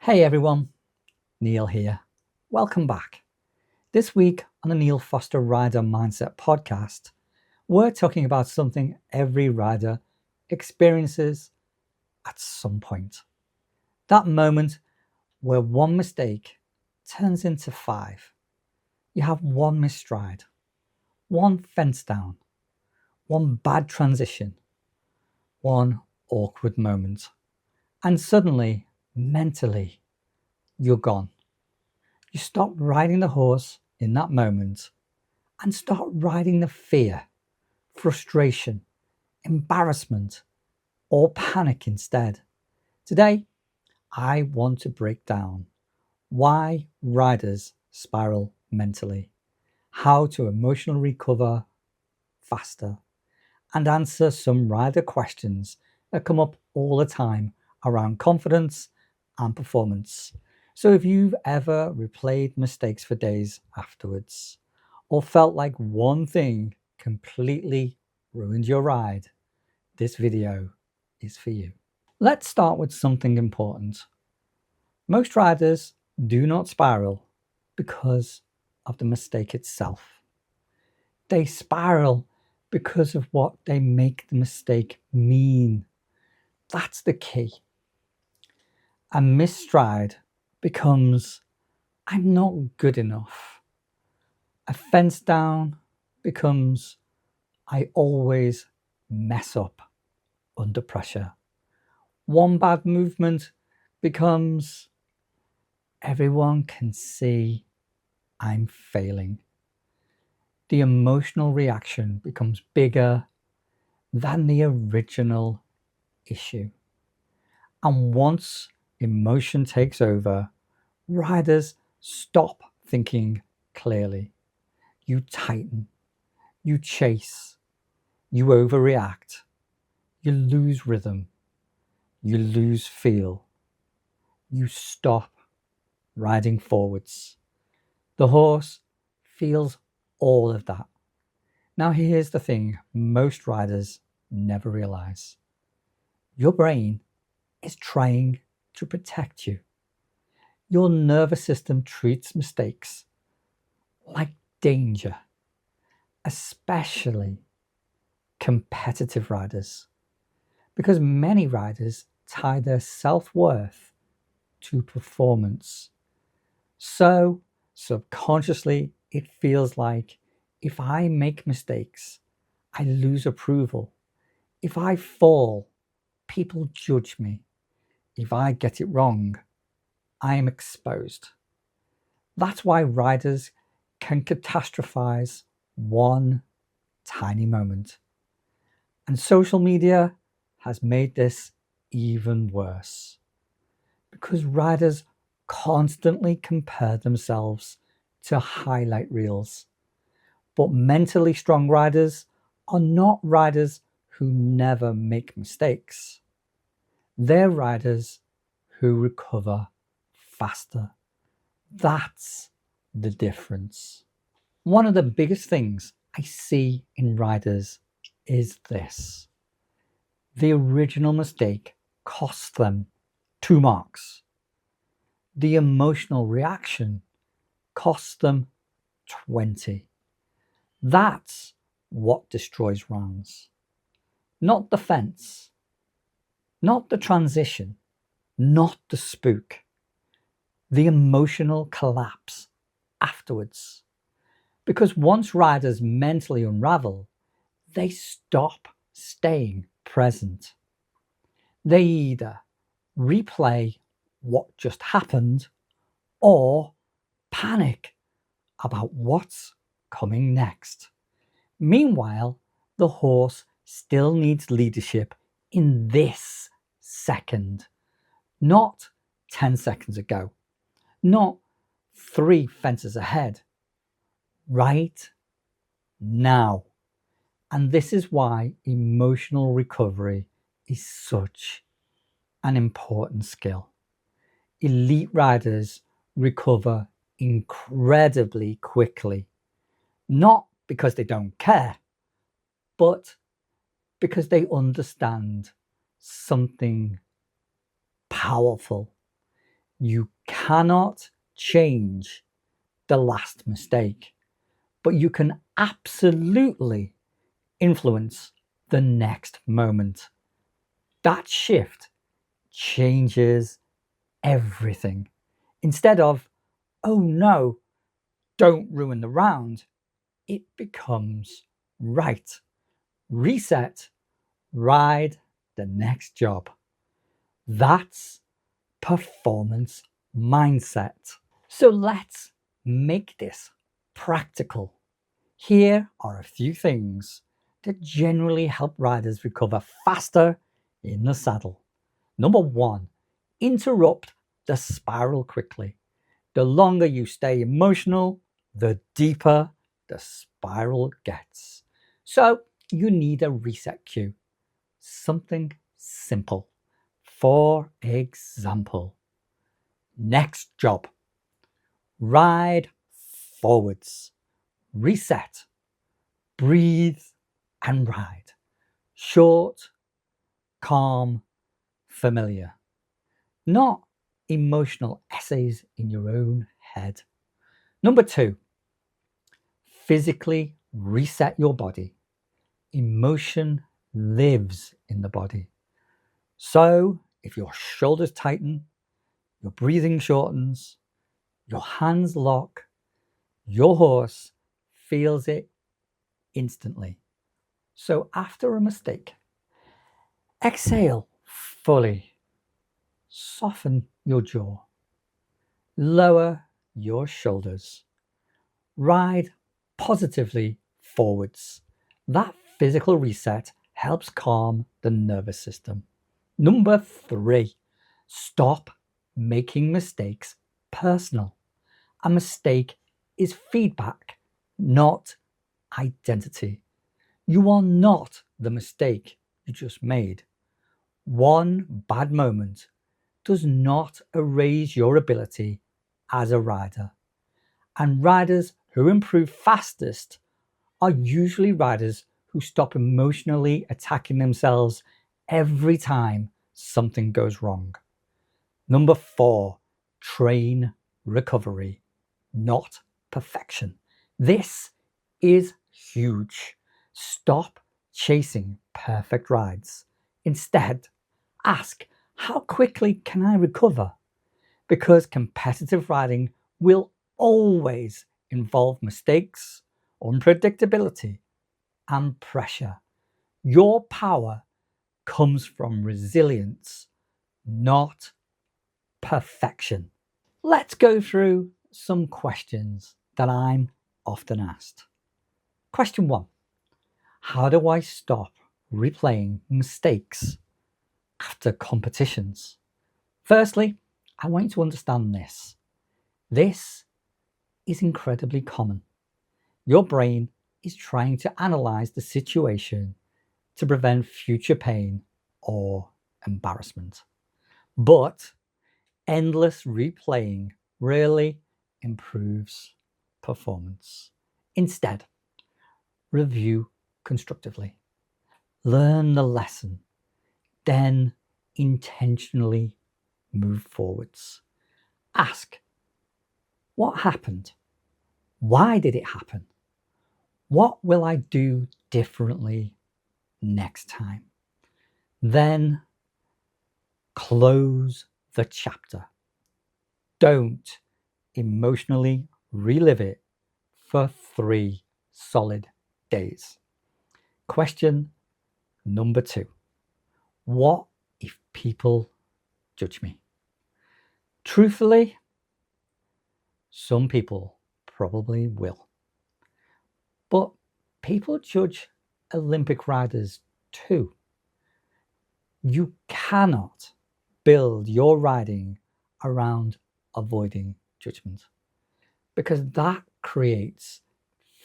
Hey everyone, Neil here. Welcome back. This week on the Neil Foster Rider Mindset podcast, we're talking about something every rider experiences at some point. That moment where one mistake turns into five. You have one misstride, one fence down, one bad transition, one awkward moment, and suddenly, mentally, you're gone. You stop riding the horse in that moment and start riding the fear, frustration, embarrassment, or panic instead. Today, I want to break down why riders spiral mentally, how to emotionally recover faster, and answer some rider questions that come up all the time around confidence and performance. So if you've ever replayed mistakes for days afterwards, or felt like one thing completely ruined your ride, this video is for you. Let's start with something important. Most riders do not spiral because of the mistake itself. They spiral because of what they make the mistake mean. That's the key. A misstride becomes, I'm not good enough. A fence down becomes, I always mess up under pressure. One bad movement becomes, everyone can see I'm failing. The emotional reaction becomes bigger than the original issue. And once emotion takes over, riders stop thinking clearly. You tighten, you chase, you overreact, you lose rhythm, you lose feel, you stop riding forwards. The horse feels all of that. Now here's the thing most riders never realize. Your brain is trying to protect you. Your nervous system treats mistakes like danger, especially competitive riders, because many riders tie their self-worth to performance. So subconsciously, it feels like if I make mistakes, I lose approval. If I fall, people judge me. If I get it wrong, I am exposed. That's why riders can catastrophize one tiny moment. And social media has made this even worse because riders constantly compare themselves to highlight reels. But mentally strong riders are not riders who never make mistakes. They're riders who recover faster. That's the difference. One of the biggest things I see in riders is this. The original mistake costs them 2 marks. The emotional reaction costs them 20. That's what destroys rounds. Not the fence, not the transition, not the spook. The emotional collapse afterwards. Because once riders mentally unravel, they stop staying present. They either replay what just happened or panic about what's coming next. Meanwhile, the horse still needs leadership in this second, not 10 seconds ago, not 3 fences ahead, right now. And this is why emotional recovery is such an important skill. Elite riders recover incredibly quickly, not because they don't care, but because they understand something powerful. You cannot change the last mistake, but you can absolutely influence the next moment. That shift changes everything. Instead of, oh no, don't ruin the round, it becomes right. Reset, ride the next job. That's performance mindset. So let's make this practical. Here are a few things that generally help riders recover faster in the saddle. Number one, interrupt the spiral quickly. The longer you stay emotional, the deeper the spiral gets. So you need a reset cue, something simple. For example, next job, ride forwards, reset, breathe and ride. Short, calm, familiar. Not emotional essays in your own head. Number two, physically reset your body. Emotion lives in the body. So if your shoulders tighten, your breathing shortens, your hands lock, your horse feels it instantly. So after a mistake, exhale fully, soften your jaw, lower your shoulders, ride positively forwards. That physical reset helps calm the nervous system. Number three, stop making mistakes personal. A mistake is feedback, not identity. You are not the mistake you just made. One bad moment does not erase your ability as a rider. And riders who improve fastest are usually riders who stop emotionally attacking themselves every time something goes wrong. Number four, train recovery, not perfection. This is huge. Stop chasing perfect rides. Instead, ask, how quickly can I recover? Because competitive riding will always involve mistakes, unpredictability, and pressure. Your power comes from resilience, not perfection. Let's go through some questions that I'm often asked. Question one, how do I stop replaying mistakes after competitions? Firstly, I want you to understand this. This is incredibly common. Your brain is trying to analyze the situation to prevent future pain or embarrassment. But endless replaying rarely improves performance. Instead, review constructively. Learn the lesson, then intentionally move forwards. Ask, what happened? Why did it happen? What will I do differently next time? Then close the chapter. Don't emotionally relive it for 3 solid days. Question number 2. What if people judge me? Truthfully, some people probably will. But people judge Olympic riders too. You cannot build your riding around avoiding judgment because that creates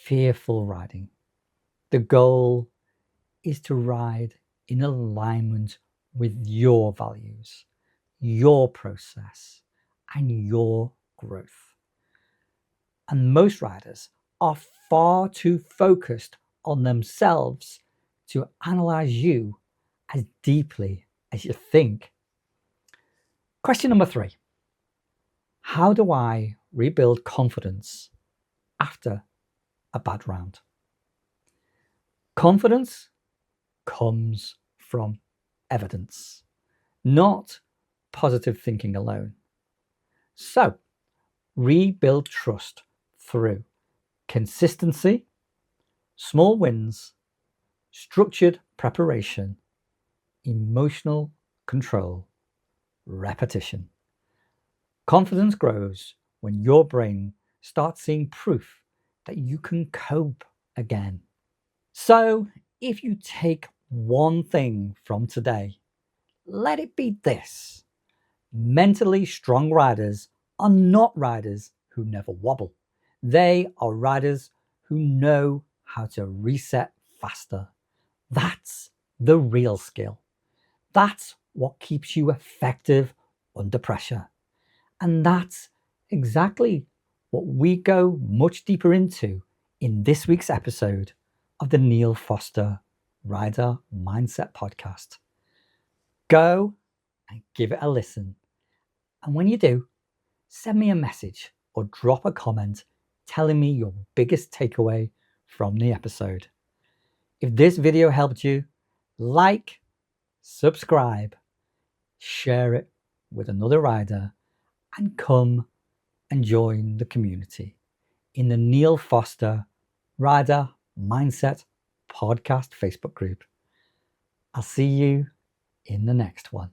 fearful riding. The goal is to ride in alignment with your values, your process, and your growth. And most riders are far too focused on themselves to analyze you as deeply as you think. Question number 3. how do I rebuild confidence after a bad round? Confidence comes from evidence, not positive thinking alone. So, rebuild trust through consistency, small wins, structured preparation, emotional control, repetition. Confidence grows when your brain starts seeing proof that you can cope again. So, if you take one thing from today, let it be this: mentally strong riders are not riders who never wobble. They are riders who know how to reset faster. That's the real skill. That's what keeps you effective under pressure. And that's exactly what we go much deeper into in this week's episode of the Neil Foster Rider Mindset Podcast. Go and give it a listen. And when you do, send me a message or drop a comment telling me your biggest takeaway from the episode. If this video helped you, like, subscribe, share it with another rider, and come and join the community in the Neil Foster Rider Mindset Podcast Facebook group. I'll see you in the next one.